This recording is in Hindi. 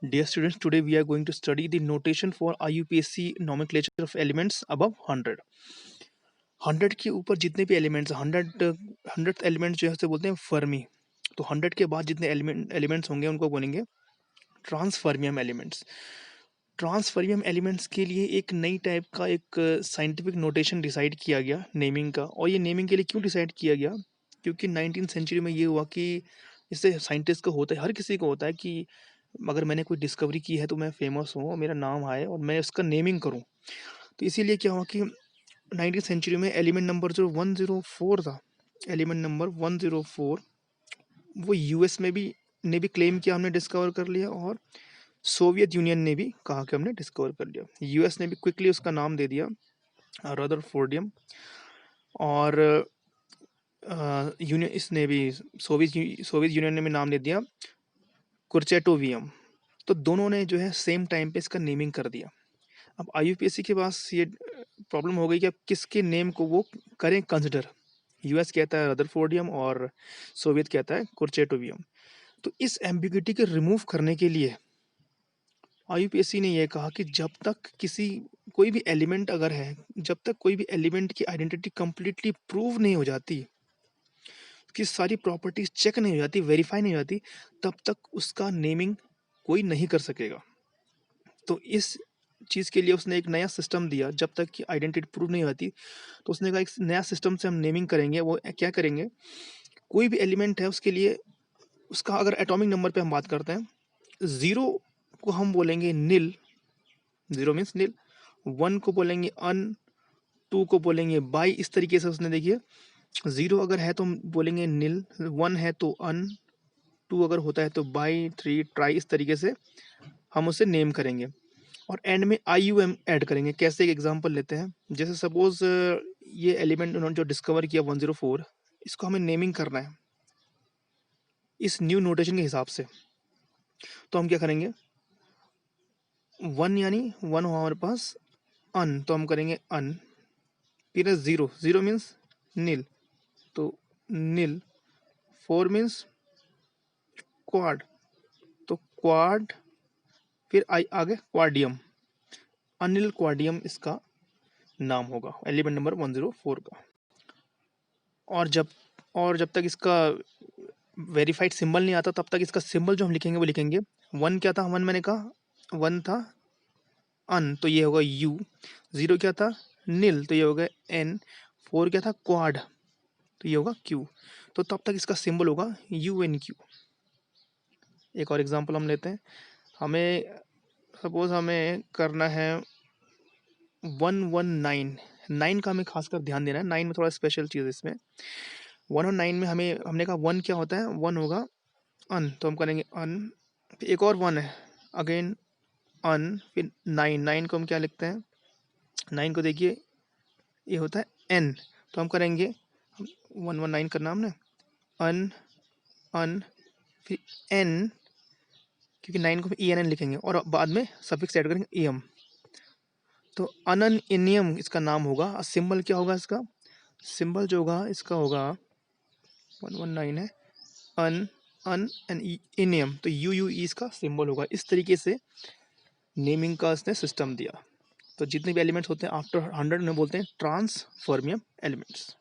Dear students, today we are going to study the notation for IUPAC nomenclature of elements above 100. 100 के ऊपर जितने भी एलिमेंट्स 100th एलिमेंट जो है उसे बोलते हैं फर्मी। तो 100 के बाद जितने एलिमेंट्स होंगे उनको बोलेंगे ट्रांसफर्मियम एलिमेंट्स। ट्रांसफर्मियम एलिमेंट्स के लिए एक नई टाइप का एक साइंटिफिक नोटेशन डिसाइड किया गया नेमिंग का। और ये नेमिंग के लिए क्यों डिसाइड किया गया? क्योंकि 19th सेंचुरी में ये हुआ कि इससे साइंटिस्ट को होता है, हर किसी को होता है कि अगर मैंने कोई डिस्कवरी की है तो मैं फेमस हूँ और मेरा नाम आए और मैं उसका नेमिंग करूँ। तो इसीलिए क्या हुआ कि 19th सेंचुरी में एलिमेंट नंबर जो 104 था, एलिमेंट नंबर 104 वो यूएस में भी क्लेम किया हमने डिस्कवर कर लिया, और सोवियत यूनियन ने भी कहा कि हमने डिस्कवर कर लिया। यूएस ने भी क्विकली उसका नाम दे दिया रदरफोर्डियम, और यूनियन इसने भी सोवियत यूनियन ने भी नाम दे दिया कुर्चेटोवियम। तो दोनों ने जो है सेम टाइम पे इसका नेमिंग कर दिया। अब आईयूपीएससी के पास ये प्रॉब्लम हो गई कि अब किसके नेम को वो करें कंसिडर। यूएस कहता है रदरफोर्डियम और सोवियत कहता है कुर्चेटोवियम। तो इस एम्बिग्यूटी के रिमूव करने के लिए आईयूपीएससी ने यह कहा कि जब तक कोई भी एलिमेंट अगर है, जब तक कोई भी एलिमेंट की आइडेंटिटी कंप्लीटली प्रूव नहीं हो जाती, कि सारी प्रॉपर्टीज चेक नहीं हो जाती, वेरीफाई नहीं हो जाती, तब तक उसका नेमिंग कोई नहीं कर सकेगा। तो इस चीज़ के लिए उसने एक नया सिस्टम दिया। जब तक कि आइडेंटिटी प्रूव नहीं होती तो उसने कहा एक नया सिस्टम से हम नेमिंग करेंगे। वो क्या करेंगे, कोई भी एलिमेंट है उसके लिए उसका अगर एटॉमिक नंबर पे हम बात करते हैं, 0 को हम बोलेंगे नील, 0 मीन्स नील, 1 को बोलेंगे अन, 2 को बोलेंगे बाई। इस तरीके से उसने देखिए 0 अगर है तो हम बोलेंगे नील, 1 है तो अन, 2 अगर होता है तो बाई, 3 ट्राई। इस तरीके से हम उसे नेम करेंगे और एंड में IUM ऐड करेंगे। कैसे, एक एग्जांपल लेते हैं। जैसे सपोज ये एलिमेंट उन्होंने जो डिस्कवर किया 104, इसको हमें नेमिंग करना है इस न्यू नोटेशन के हिसाब से। तो हम क्या करेंगे, 1 यानी 1 हो हमारे पास, अन तो हम करेंगे अन, फिर 0, 0 मीन्स नील तो नील, 4 मीन्स क्वाड तो क्वाड, फिर आगे क्वाडियम, अनिल क्वाडियम इसका नाम होगा एलिमेंट नंबर 104 का। और जब तक इसका वेरीफाइड सिंबल नहीं आता तब तक इसका सिंबल जो हम लिखेंगे वो लिखेंगे 1 क्या था, 1 मैंने कहा 1 था अन तो ये होगा U, 0 क्या था नील तो ये होगा N, 4 क्या था क्वाड तो ये होगा Q। तो तब तक इसका सिंबल होगा UNQ। एक और एग्जांपल हम लेते हैं। हमें सपोज हमें करना है 119, 9 का हमें खासकर ध्यान देना है। 9 में थोड़ा स्पेशल चीज़ इसमें 1 और 9 में हमने कहा 1 क्या होता है, 1 होगा अन तो हम करेंगे अन, फिर एक और 1 है अगेन अन, फिर 9 को हम क्या लिखते हैं, 9 को देखिए ये होता है एन तो हम करेंगे 119 करना हमने अन अन, फिर एन, क्योंकि 9 को हम ENN लिखेंगे और बाद में सफिक्स ऐड करेंगे EM। तो अननियम इसका नाम होगा। और सिंबल क्या होगा इसका, सिंबल जो होगा इसका होगा 119 है अन अन एंड इनियम तो UUE इसका सिंबल होगा। इस तरीके से नेमिंग का इसने सिस्टम दिया। तो जितने भी एलिमेंट्स होते हैं आफ्टर 100 में बोलते हैं ट्रांसफर्मियम एलिमेंट्स।